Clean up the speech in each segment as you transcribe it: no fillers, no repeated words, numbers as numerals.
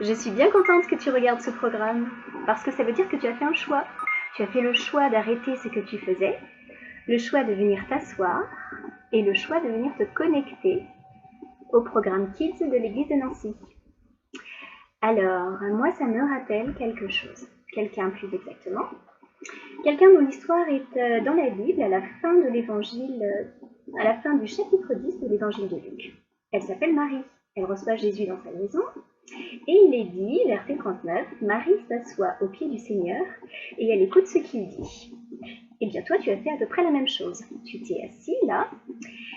Je suis bien contente que tu regardes ce programme, parce que ça veut dire que tu as fait un choix. Tu as fait le choix d'arrêter ce que tu faisais, le choix de venir t'asseoir et le choix de venir te connecter au programme Kids de l'église de Nancy. Alors, moi, ça me rappelle quelque chose, quelqu'un plus exactement. Quelqu'un dont l'histoire est dans la Bible à la fin de l'évangile, à la fin du chapitre 10 de l'évangile de Luc. Elle s'appelle Marie. Elle reçoit Jésus dans sa maison. Et il est dit, verset 39, Marie s'assoit au pied du Seigneur et elle écoute ce qu'il dit. Eh bien, toi, tu as fait à peu près la même chose. Tu t'es assis là,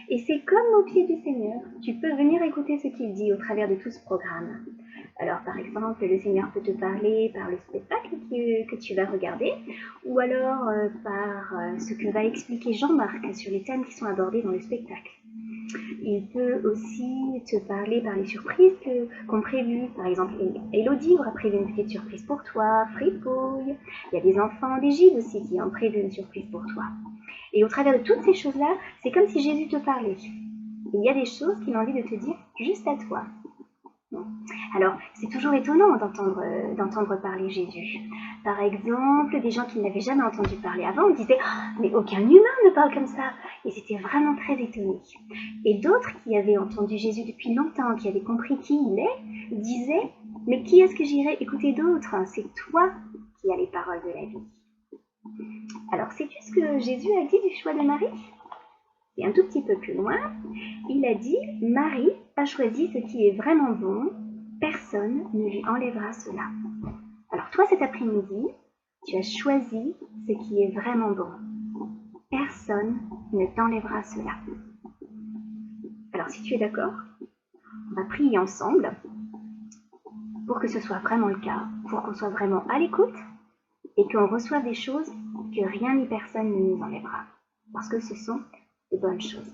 et c'est comme au pied du Seigneur. Tu peux venir écouter ce qu'il dit au travers de tout ce programme. Alors, par exemple, le Seigneur peut te parler par le spectacle que tu vas regarder, ou alors par ce que va expliquer Jean-Marc sur les thèmes qui sont abordés dans le spectacle. Il peut aussi te parler par les surprises qu'ont prévues. Par exemple, Elodie aura prévu une petite surprise pour toi, Fripouille. Il y a des enfants d'Égypte aussi qui ont prévu une surprise pour toi. Et au travers de toutes ces choses-là, c'est comme si Jésus te parlait. Il y a des choses qu'il a envie de te dire juste à toi. Alors, c'est toujours étonnant d'entendre parler Jésus. Par exemple, des gens qui n'avaient jamais entendu parler avant disaient « Mais aucun humain ne parle comme ça !» Ils étaient vraiment très étonnés. Et d'autres qui avaient entendu Jésus depuis longtemps, qui avaient compris qui il est, disaient « Mais qui est-ce que j'irai écouter d'autres? C'est toi qui as les paroles de la vie. » Alors, sais-tu ce que Jésus a dit du choix de Marie? Et un tout petit peu plus loin, il a dit « Marie a choisi ce qui est vraiment bon, personne ne lui enlèvera cela. » Alors toi, cet après-midi, tu as choisi ce qui est vraiment bon. Personne ne t'enlèvera cela. Alors si tu es d'accord, on va prier ensemble pour que ce soit vraiment le cas, pour qu'on soit vraiment à l'écoute et qu'on reçoive des choses que rien ni personne ne nous enlèvera. Parce que ce sont de bonnes choses.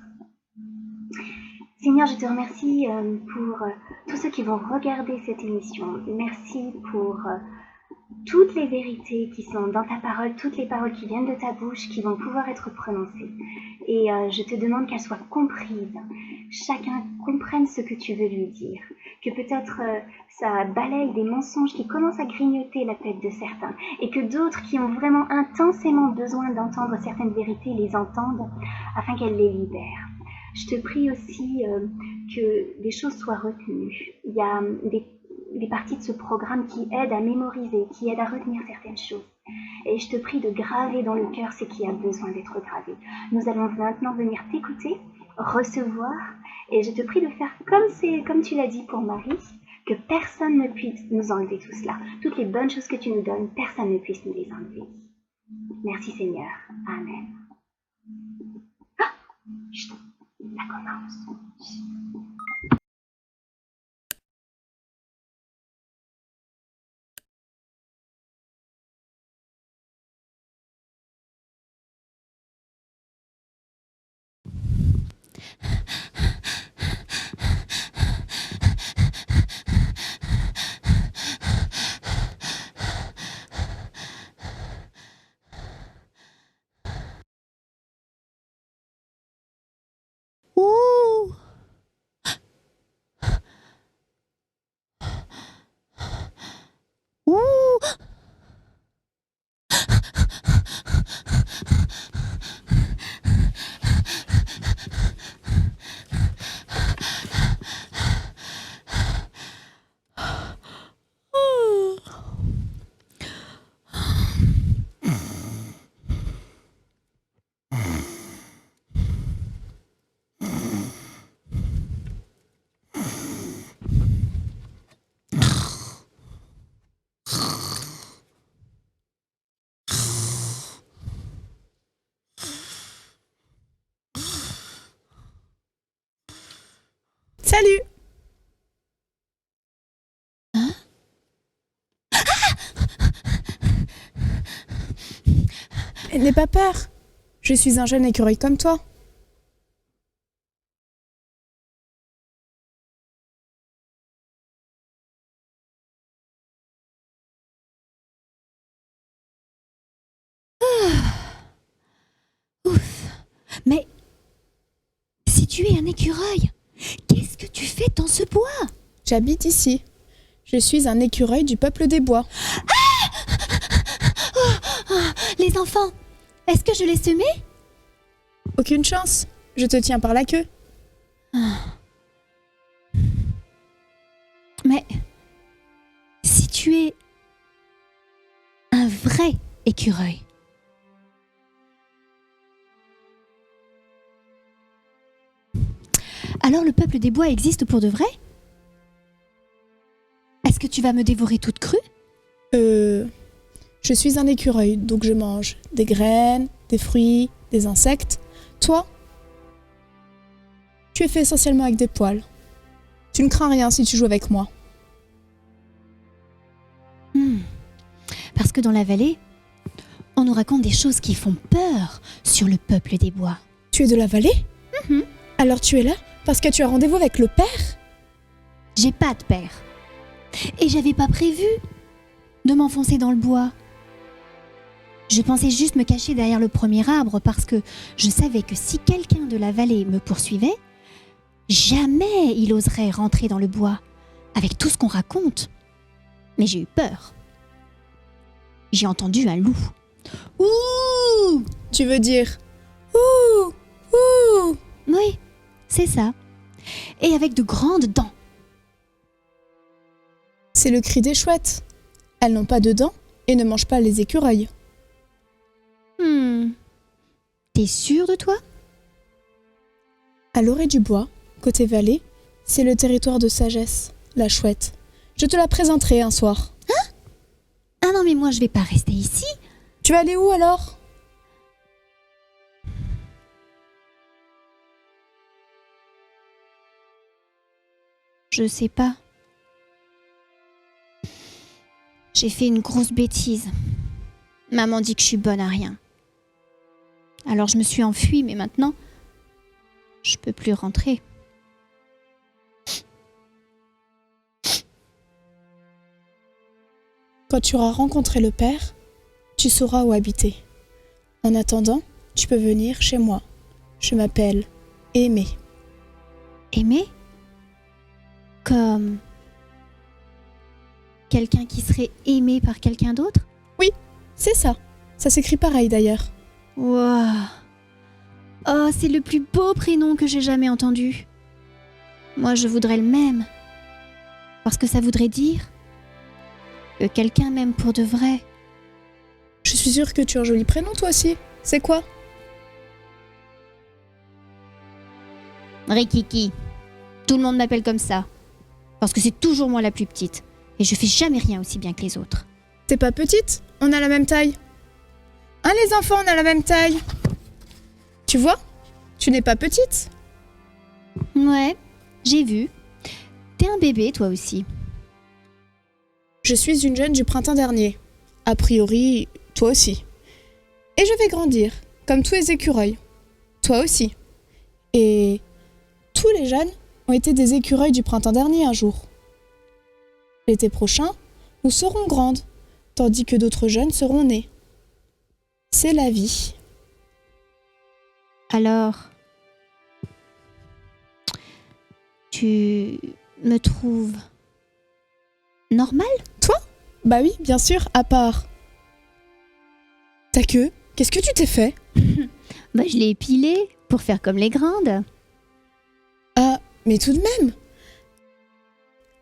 Seigneur, je te remercie pour tous ceux qui vont regarder cette émission. Merci pour toutes les vérités qui sont dans ta parole, toutes les paroles qui viennent de ta bouche, qui vont pouvoir être prononcées. Et je te demande qu'elles soient comprises. Chacun comprenne ce que tu veux lui dire. Que peut-être ça balaye des mensonges qui commencent à grignoter la tête de certains. Et que d'autres qui ont vraiment intensément besoin d'entendre certaines vérités les entendent afin qu'elles les libèrent. Je te prie aussi que des choses soient retenues. Il y a des parties de ce programme qui aident à mémoriser, qui aident à retenir certaines choses. Et je te prie de graver dans le cœur ce qui a besoin d'être gravé. Nous allons maintenant venir t'écouter, recevoir, et je te prie de faire comme tu l'as dit pour Marie, que personne ne puisse nous enlever tout cela. Toutes les bonnes choses que tu nous donnes, personne ne puisse nous les enlever. Merci Seigneur. Amen. Ah, chut, ça commence. Chut. Ouh. Ouh. Salut. Hein? N'aie pas peur. Je suis un jeune écureuil comme toi. Ouf. Mais si tu es un écureuil, qu'est-ce que tu fais dans ce bois? J'habite ici. Je suis un écureuil du peuple des bois. Les enfants, est-ce que je l'ai semé? Aucune chance, je te tiens par la queue. Mais si tu es un vrai écureuil, alors le peuple des bois existe pour de vrai? Est-ce que tu vas me dévorer toute crue? Je suis un écureuil, donc je mange des graines, des fruits, des insectes. Toi, tu es fait essentiellement avec des poils. Tu ne crains rien si tu joues avec moi. Parce que dans la vallée, on nous raconte des choses qui font peur sur le peuple des bois. Tu es de la vallée? Alors tu es là parce que tu as rendez-vous avec le père? J'ai pas de père. Et j'avais pas prévu de m'enfoncer dans le bois. Je pensais juste me cacher derrière le premier arbre parce que je savais que si quelqu'un de la vallée me poursuivait, jamais il oserait rentrer dans le bois avec tout ce qu'on raconte. Mais j'ai eu peur. J'ai entendu un loup. Ouh! Tu veux dire ouh, ouh? Oui, c'est ça. Et avec de grandes dents. C'est le cri des chouettes. Elles n'ont pas de dents et ne mangent pas les écureuils. T'es sûr de toi? À l'orée du bois, côté vallée, c'est le territoire de Sagesse, la chouette. Je te la présenterai un soir. Ah non, mais moi je vais pas rester ici. Tu vas aller où alors? Je sais pas. J'ai fait une grosse bêtise. Maman dit que je suis bonne à rien. Alors je me suis enfuie, mais maintenant, je peux plus rentrer. Quand tu auras rencontré le père, tu sauras où habiter. En attendant, tu peux venir chez moi. Je m'appelle Aimée. Aimer? Comme quelqu'un qui serait aimé par quelqu'un d'autre? Oui, c'est ça. Ça s'écrit pareil d'ailleurs. Waouh! Oh, c'est le plus beau prénom que j'ai jamais entendu. Moi, je voudrais le même. Parce que ça voudrait dire que quelqu'un m'aime pour de vrai. Je suis sûre que tu as un joli prénom toi aussi. C'est quoi? Rikiki. Tout le monde m'appelle comme ça. Parce que c'est toujours moi la plus petite. Et je fais jamais rien aussi bien que les autres. T'es pas petite? On a la même taille. Hein les enfants, on a la même taille. Tu vois? Tu n'es pas petite. Ouais, j'ai vu. T'es un bébé toi aussi. Je suis une jeune du printemps dernier. A priori, toi aussi. Et je vais grandir, comme tous les écureuils. Toi aussi. Et tous les jeunes ont été des écureuils du printemps dernier un jour. L'été prochain, nous serons grandes, tandis que d'autres jeunes seront nés. C'est la vie. Alors, tu me trouves normale? Toi? Bah oui, bien sûr, à part. Ta queue, qu'est-ce que tu t'es fait? Bah, je l'ai épilée pour faire comme les grandes. Ah, mais tout de même.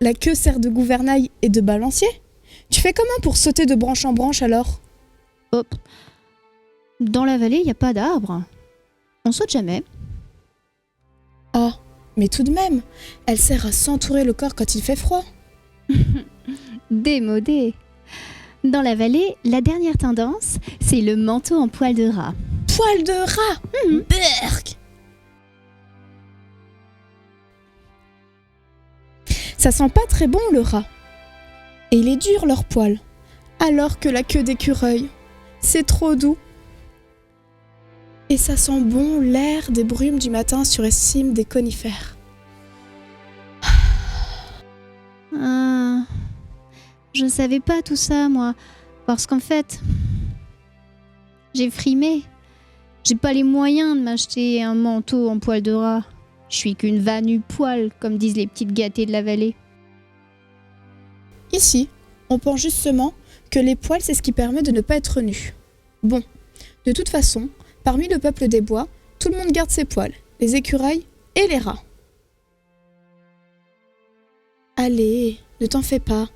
La queue sert de gouvernail et de balancier. Tu fais comment pour sauter de branche en branche alors? Hop. Dans la vallée, il n'y a pas d'arbre. On saute jamais. Ah, mais tout de même, elle sert à s'entourer le corps quand il fait froid. Démodé. Dans la vallée, la dernière tendance, c'est le manteau en poil de rat. Poil de rat! Berk! Ça sent pas très bon le rat. Et il est dur leur poil. Alors que la queue d'écureuil, c'est trop doux. Et ça sent bon l'air des brumes du matin sur les cimes des conifères. Ah, je savais pas tout ça, moi. Parce qu'en fait, j'ai frimé. J'ai pas les moyens de m'acheter un manteau en poil de rat. Je suis qu'une vanue poil, comme disent les petites gâtées de la vallée. Ici, on pense justement que les poils, c'est ce qui permet de ne pas être nu. Bon, de toute façon, parmi le peuple des bois, tout le monde garde ses poils, les écureuils et les rats. Allez, ne t'en fais pas,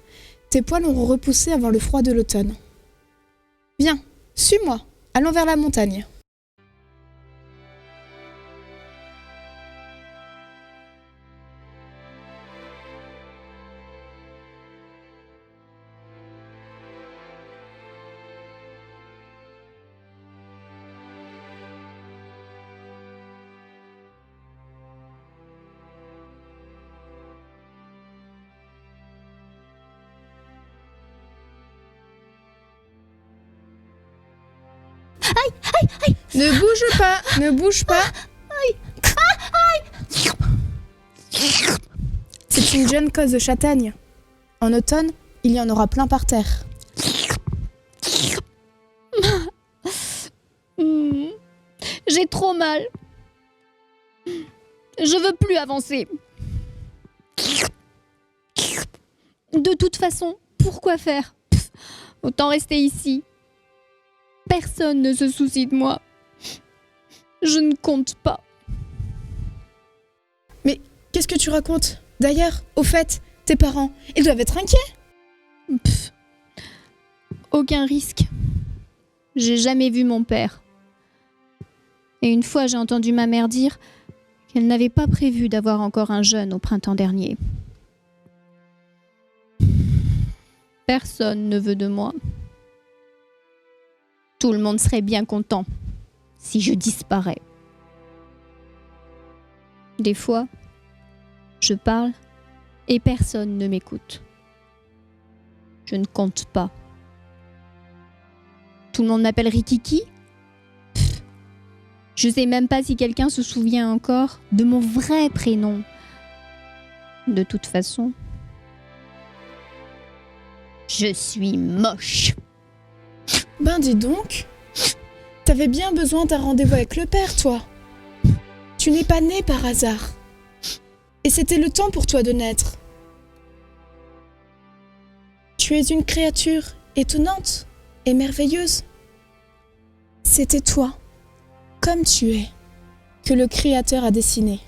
tes poils auront repoussé avant le froid de l'automne. Viens, suis-moi, allons vers la montagne. Ne bouge pas, ne bouge pas. C'est une jeune cause de châtaigne. En automne, il y en aura plein par terre. J'ai trop mal. Je veux plus avancer. De toute façon, pourquoi faire? Autant rester ici. Personne ne se soucie de moi. Je ne compte pas. Mais qu'est-ce que tu racontes? D'ailleurs, au fait, tes parents, ils doivent être inquiets. Aucun risque. J'ai jamais vu mon père. Et une fois, j'ai entendu ma mère dire qu'elle n'avait pas prévu d'avoir encore un jeune au printemps dernier. Personne ne veut de moi. Tout le monde serait bien content si je disparais. Des fois, je parle et personne ne m'écoute. Je ne compte pas. Tout le monde m'appelle Rikiki. Je sais même pas si quelqu'un se souvient encore de mon vrai prénom. De toute façon, je suis moche. Ben dis donc, t'avais bien besoin d'un rendez-vous avec le père, toi. Tu n'es pas né par hasard. Et c'était le temps pour toi de naître. Tu es une créature étonnante et merveilleuse. C'était toi, comme tu es, que le Créateur a dessiné.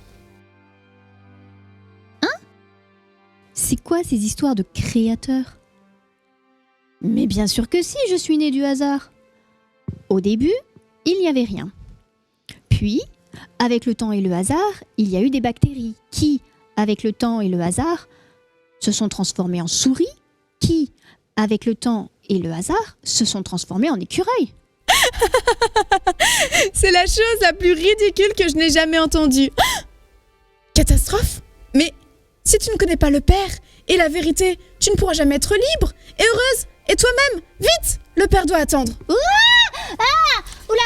C'est quoi ces histoires de créateurs? Mais bien sûr que si, je suis née du hasard. Au début, il n'y avait rien. Puis, avec le temps et le hasard, il y a eu des bactéries qui, avec le temps et le hasard, se sont transformées en souris, qui, avec le temps et le hasard, se sont transformées en écureuils. C'est la chose la plus ridicule que je n'ai jamais entendue. Catastrophe? Mais si tu ne connais pas le Père et la vérité, tu ne pourras jamais être libre et heureuse. Et toi-même, vite! Le Père doit attendre. Oula! Oula!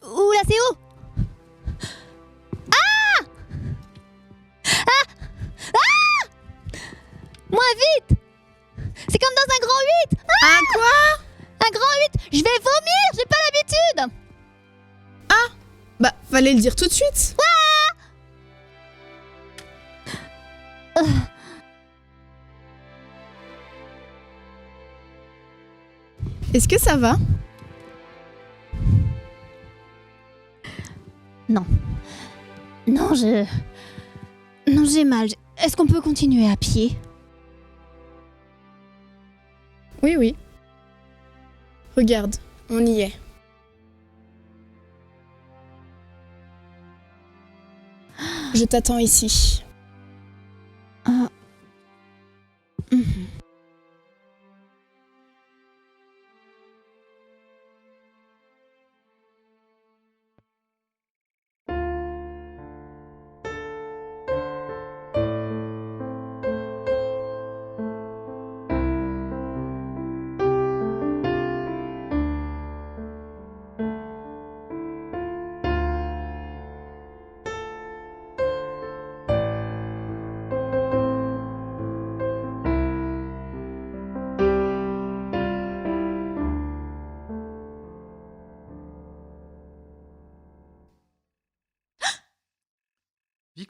Oula, c'est où? Moins vite! C'est comme dans un grand 8! Un quoi? Un grand 8! Je vais vomir! J'ai pas l'habitude! Bah, fallait le dire tout de suite. Est-ce que ça va? Non. Non, j'ai mal. Est-ce qu'on peut continuer à pied? Oui, oui. Regarde, on y est. Je t'attends ici. Ah.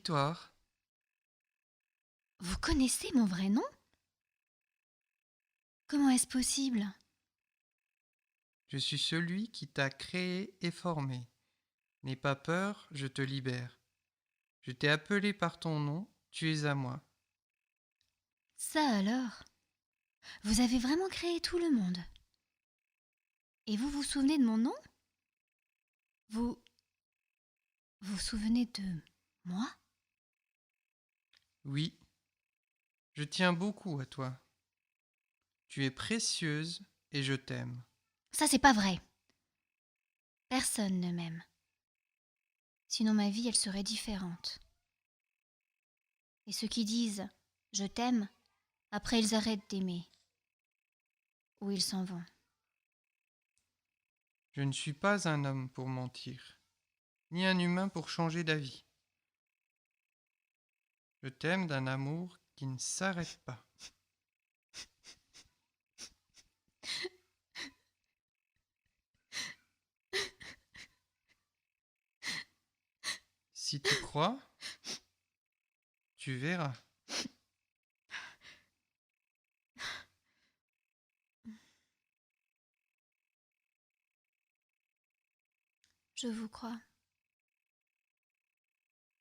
Victoire. Vous connaissez mon vrai nom? Comment est-ce possible? Je suis celui qui t'a créé et formé. N'aie pas peur, je te libère. Je t'ai appelé par ton nom, tu es à moi. Ça alors? Vous avez vraiment créé tout le monde. Et vous vous souvenez de mon nom? Vous vous souvenez de moi? Oui, je tiens beaucoup à toi. Tu es précieuse et je t'aime. Ça, c'est pas vrai. Personne ne m'aime. Sinon ma vie, elle serait différente. Et ceux qui disent « je t'aime », après ils arrêtent d'aimer. Ou ils s'en vont. Je ne suis pas un homme pour mentir, ni un humain pour changer d'avis. Je t'aime d'un amour qui ne s'arrête pas. Si tu crois, tu verras. Je vous crois.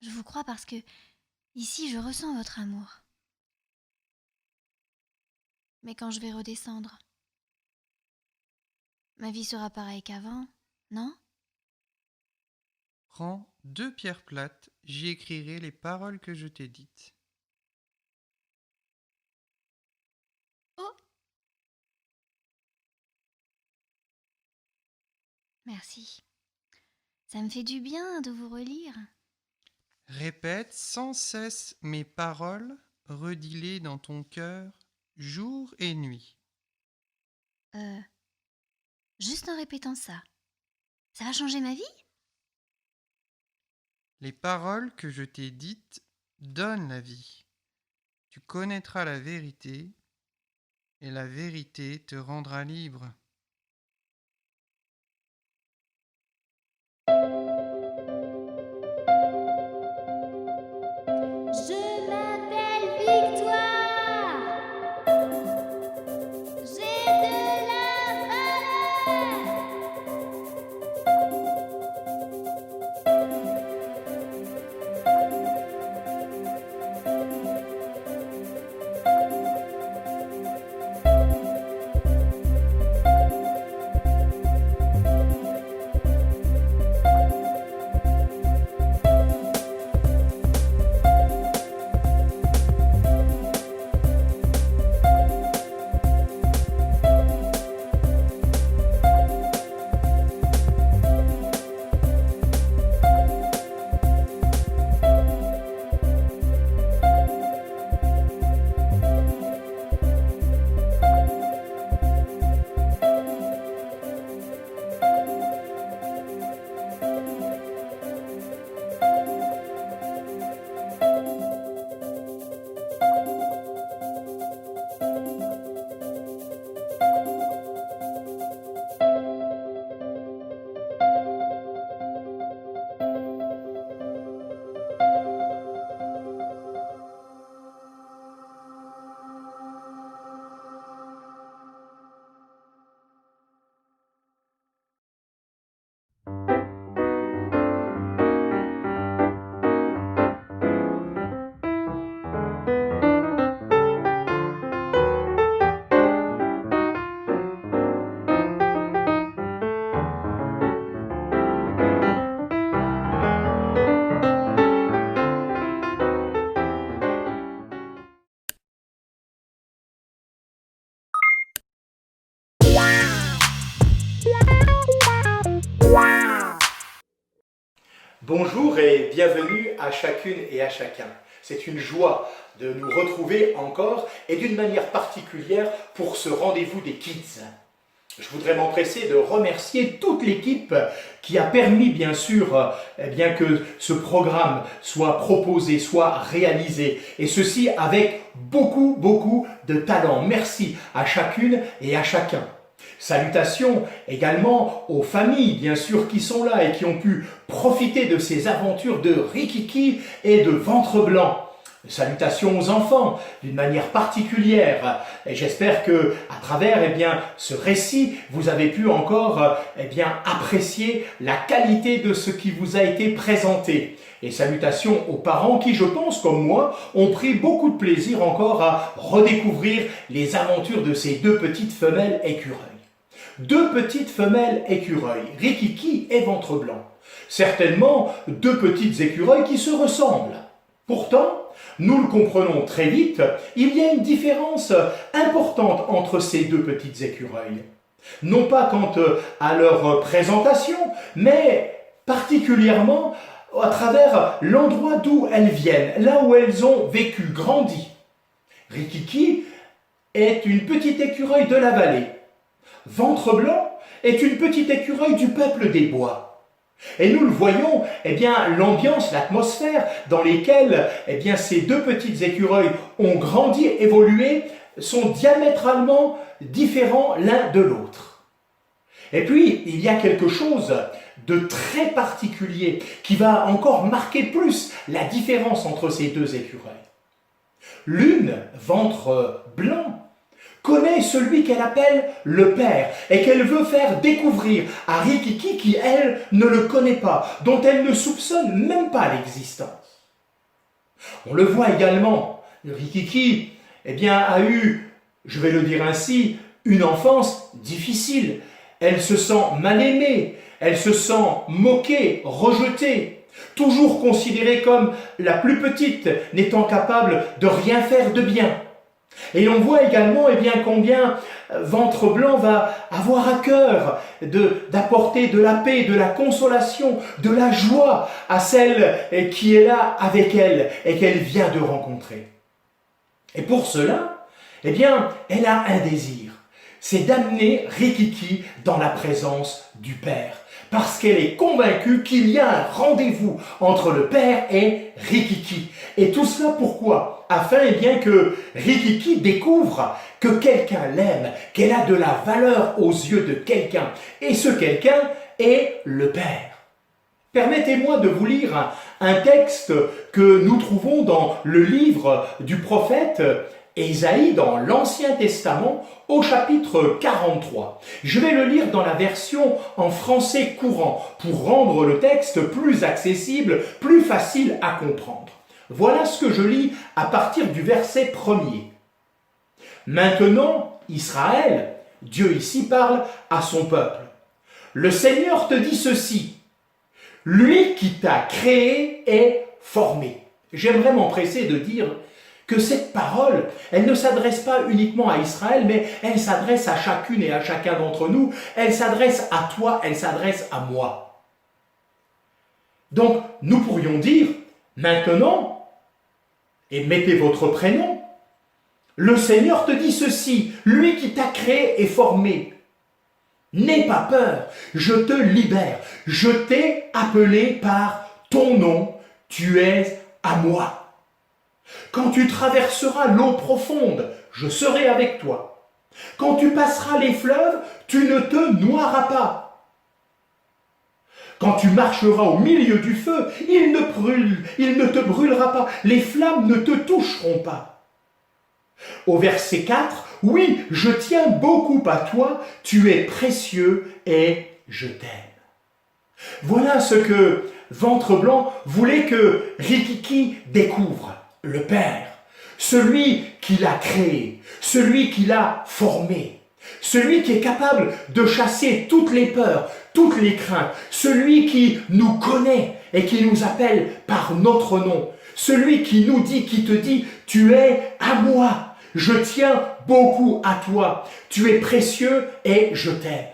Je vous crois parce que ici je ressens votre amour. Mais quand je vais redescendre, ma vie sera pareille qu'avant, non? Prends 2 pierres plates, j'y écrirai les paroles que je t'ai dites. Oh! Merci. Ça me fait du bien de vous relire. Répète sans cesse mes paroles, redis-les dans ton cœur, jour et nuit. Juste en répétant ça, ça va changer ma vie? Les paroles que je t'ai dites donnent la vie. Tu connaîtras la vérité, et la vérité te rendra libre. Je m'appelle Victoire. J'ai de la Bonjour et bienvenue à chacune et à chacun. C'est une joie de nous retrouver encore et d'une manière particulière pour ce rendez-vous des Kids. Je voudrais m'empresser de remercier toute l'équipe qui a permis bien sûr que ce programme soit proposé, soit réalisé, et ceci avec beaucoup de talent. Merci à chacune et à chacun. Salutations également aux familles, bien sûr, qui sont là et qui ont pu profiter de ces aventures de Rikiki et de Ventre Blanc. Salutations aux enfants d'une manière particulière. Et j'espère que à travers ce récit, vous avez pu encore apprécier la qualité de ce qui vous a été présenté. Et salutations aux parents qui, je pense, comme moi, ont pris beaucoup de plaisir encore à redécouvrir les aventures de ces deux petites femelles écureuils. Deux petites femelles écureuils, Rikiki et Ventre Blanc. Certainement deux petites écureuils qui se ressemblent. Pourtant, nous le comprenons très vite, il y a une différence importante entre ces deux petites écureuils. Non pas quant à leur présentation, mais particulièrement à travers l'endroit d'où elles viennent, là où elles ont vécu, grandi. Rikiki est une petite écureuil de la vallée. Ventre Blanc est une petite écureuil du peuple des bois. Et nous le voyons, l'ambiance, l'atmosphère dans lesquelles ces deux petites écureuils ont grandi, évolué, sont diamétralement différents l'un de l'autre. Et puis, il y a quelque chose de très particulier qui va encore marquer plus la différence entre ces deux écureuils. L'une, Ventre Blanc, connaît celui qu'elle appelle le Père et qu'elle veut faire découvrir à Rikiki qui, elle, ne le connaît pas, dont elle ne soupçonne même pas l'existence. On le voit également, Rikiki a eu, je vais le dire ainsi, une enfance difficile. Elle se sent mal aimée, elle se sent moquée, rejetée, toujours considérée comme la plus petite, n'étant capable de rien faire de bien. Et on voit également combien Ventre Blanc va avoir à cœur d'apporter de la paix, de la consolation, de la joie à celle qui est là avec elle et qu'elle vient de rencontrer. Et pour cela, elle a un désir, c'est d'amener Rikiki dans la présence du Père. Parce qu'elle est convaincue qu'il y a un rendez-vous entre le Père et Rikiki. Et tout cela pourquoi? Afin que Rikiki découvre que quelqu'un l'aime, qu'elle a de la valeur aux yeux de quelqu'un. Et ce quelqu'un est le Père. Permettez-moi de vous lire un texte que nous trouvons dans le livre du prophète Ésaïe dans l'Ancien Testament au chapitre 43. Je vais le lire dans la version en français courant pour rendre le texte plus accessible, plus facile à comprendre. Voilà ce que je lis à partir du verset 1er. Maintenant, Israël, Dieu ici parle à son peuple. Le Seigneur te dit ceci, lui qui t'a créé et formé. J'aimerais m'empresser de dire que cette parole, elle ne s'adresse pas uniquement à Israël, mais elle s'adresse à chacune et à chacun d'entre nous. Elle s'adresse à toi, elle s'adresse à moi. Donc, nous pourrions dire, maintenant, et mettez votre prénom, le Seigneur te dit ceci, lui qui t'a créé et formé. N'aie pas peur, je te libère, je t'ai appelé par ton nom, tu es à moi. Quand tu traverseras l'eau profonde, je serai avec toi. Quand tu passeras les fleuves, tu ne te noieras pas. Quand tu marcheras au milieu du feu, il ne te brûlera pas, les flammes ne te toucheront pas. Au verset 4, oui, je tiens beaucoup à toi, tu es précieux et je t'aime. Voilà ce que Ventre Blanc voulait que Rikiki découvre. Le Père, celui qui l'a créé, celui qui l'a formé, celui qui est capable de chasser toutes les peurs, toutes les craintes, celui qui nous connaît et qui nous appelle par notre nom, celui qui nous dit, qui te dit, tu es à moi, je tiens beaucoup à toi, tu es précieux et je t'aime.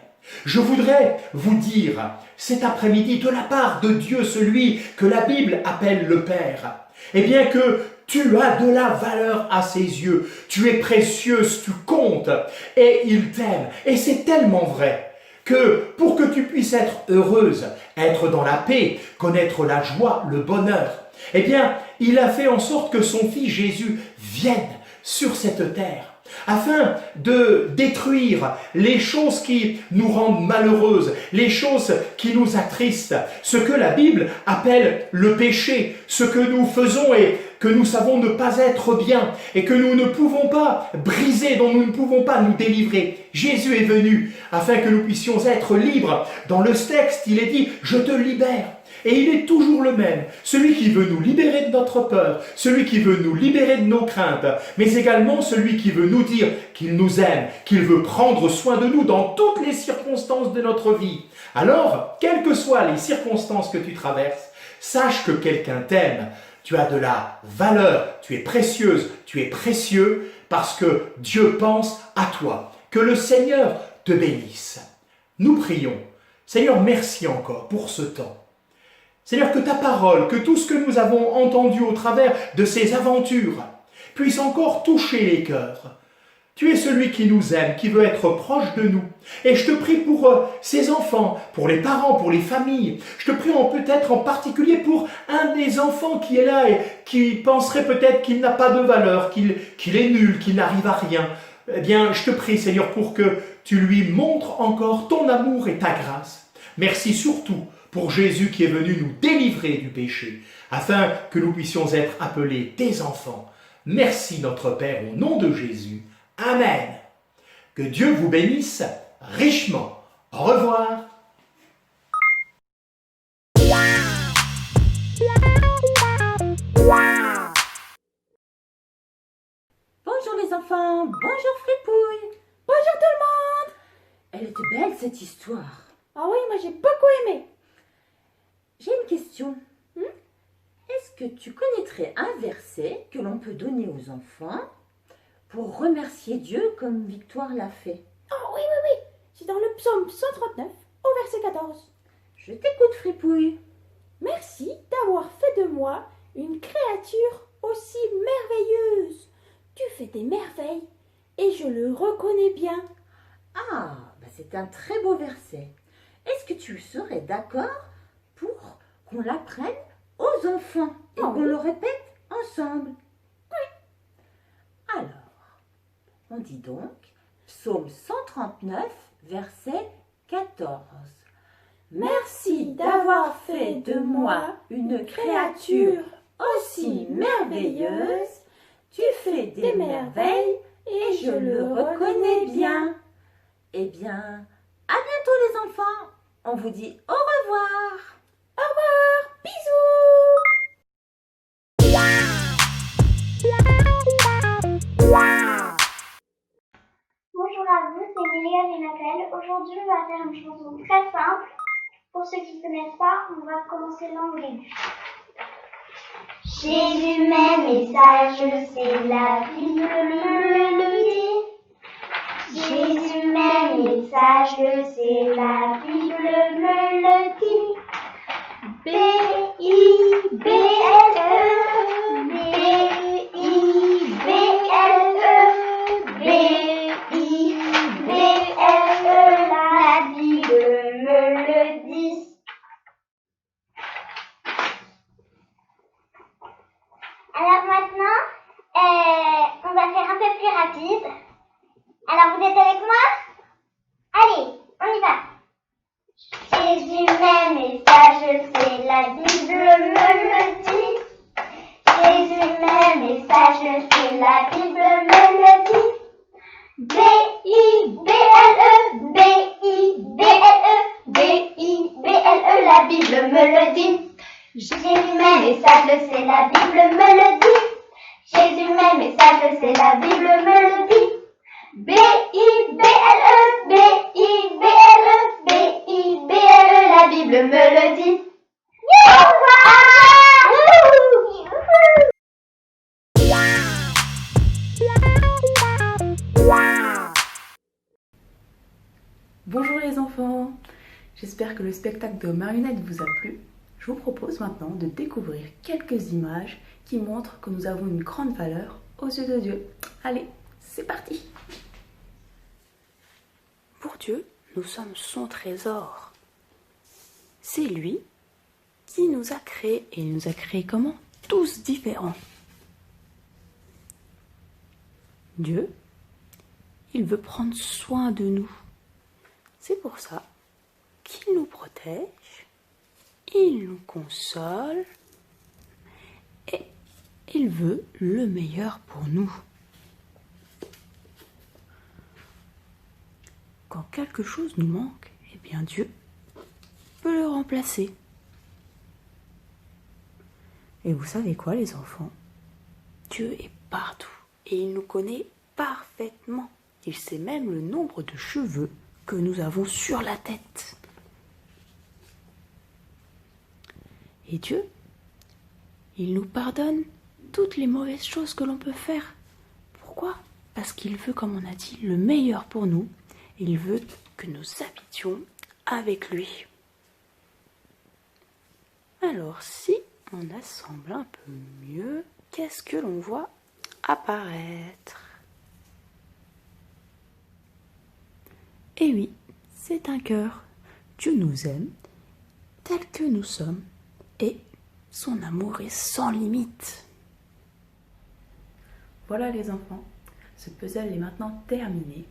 Je voudrais vous dire cet après-midi de la part de Dieu, celui que la Bible appelle le Père, que tu as de la valeur à ses yeux, tu es précieuse, tu comptes et il t'aime. Et c'est tellement vrai que pour que tu puisses être heureuse, être dans la paix, connaître la joie, le bonheur, il a fait en sorte que son fils Jésus vienne sur cette terre afin de détruire les choses qui nous rendent malheureuses, les choses qui nous attristent, ce que la Bible appelle le péché, ce que nous faisons et que nous savons ne pas être bien et que nous ne pouvons pas briser, dont nous ne pouvons pas nous délivrer. Jésus est venu afin que nous puissions être libres. Dans le texte, il est dit « Je te libère ». Et il est toujours le même, celui qui veut nous libérer de notre peur, celui qui veut nous libérer de nos craintes, mais également celui qui veut nous dire qu'il nous aime, qu'il veut prendre soin de nous dans toutes les circonstances de notre vie. Alors, quelles que soient les circonstances que tu traverses, sache que quelqu'un t'aime. Tu as de la valeur, tu es précieuse, tu es précieux parce que Dieu pense à toi. Que le Seigneur te bénisse. Nous prions. Seigneur, merci encore pour ce temps. Seigneur, que ta parole, que tout ce que nous avons entendu au travers de ces aventures puisse encore toucher les cœurs. Tu es celui qui nous aime, qui veut être proche de nous. Et je te prie pour ces enfants, pour les parents, pour les familles. Je te prie peut-être en particulier pour un des enfants qui est là et qui penserait peut-être qu'il n'a pas de valeur, qu'il est nul, qu'il n'arrive à rien. Eh bien, je te prie, Seigneur, pour que tu lui montres encore ton amour et ta grâce. Merci surtout pour Jésus qui est venu nous délivrer du péché, afin que nous puissions être appelés tes enfants. Merci notre Père au nom de Jésus. Amen. Que Dieu vous bénisse richement. Au revoir. Bonjour les enfants, bonjour Fripouille. Bonjour tout le monde. Elle était belle cette histoire. Ah oui, moi j'ai beaucoup aimé. J'ai une question. Est-ce que tu connaîtrais un verset que l'on peut donner aux enfants pour remercier Dieu comme Victoire l'a fait? Oh oui, oui, oui. C'est dans le psaume 139 au verset 14. Je t'écoute Fripouille. Merci d'avoir fait de moi une créature aussi merveilleuse. Tu fais des merveilles et je le reconnais bien. Ah, c'est un très beau verset. Est-ce que tu serais d'accord pour qu'on l'apprenne aux enfants et qu'on le répète ensemble? Oui. Alors, on dit donc psaume 139, verset 14. Merci d'avoir fait de moi une créature aussi merveilleuse. Tu fais des merveilles et je le reconnais bien. Eh bien, à bientôt les enfants. On vous dit au revoir. Au revoir, bisous. Bonjour à vous, c'est Myriam et Nathalie. Aujourd'hui, on va faire une chanson très simple. Pour ceux qui ne connaissent pas, on va commencer l'anglais. Jésus m'aime et ça je sais, la Bible me le dit. Jésus m'aime et ça je sais, la Bible me le dit. B-I-B-L-E, B-I-B-L-E, B-I-B-L-E, la Bible me le dit. Alors maintenant, on va faire un peu plus rapide. Alors vous êtes avec moi? Allez, on y va. Jésus m'aime et ça je sais, la Bible me le dit. Jésus m'aime et ça je sais, la Bible me le dit. B-I-B-L-E, B-I-B-L-E, B-I-B-L-E, la Bible me le dit. Jésus m'aime et ça je sais, la Bible me le dit. Jésus m'aime et ça je sais, la Bible me le dit. B-I-B-L-E, B-I-B-L-E, B-I-B-L-E, la Bible me le dit. Au revoir! Bonjour les enfants, j'espère que le spectacle de marionnettes vous a plu. Je vous propose maintenant de découvrir quelques images qui montrent que nous avons une grande valeur aux yeux de Dieu. Allez, c'est parti! Pour Dieu, nous sommes son trésor. C'est lui qui nous a créés. Et il nous a créés comment? Tous différents. Dieu il veut prendre soin de nous. C'est pour ça qu'il nous protège, il nous console et il veut le meilleur pour nous. Quand quelque chose nous manque, eh bien Dieu peut le remplacer. Et vous savez quoi les enfants? Dieu est partout et il nous connaît parfaitement. Il sait même le nombre de cheveux que nous avons sur la tête. Et Dieu, il nous pardonne toutes les mauvaises choses que l'on peut faire. Pourquoi? Parce qu'il veut, comme on a dit, le meilleur pour nous. Il veut que nous habitions avec lui. Alors, si on assemble un peu mieux, qu'est-ce que l'on voit apparaître? Et oui, c'est un cœur. Dieu nous aime tels que nous sommes et son amour est sans limite. Voilà les enfants, ce puzzle est maintenant terminé.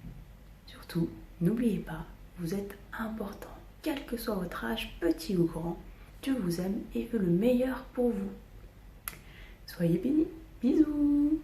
Surtout, n'oubliez pas, vous êtes importants, quel que soit votre âge, petit ou grand. Dieu vous aime et veut le meilleur pour vous. Soyez bénis. Bisous.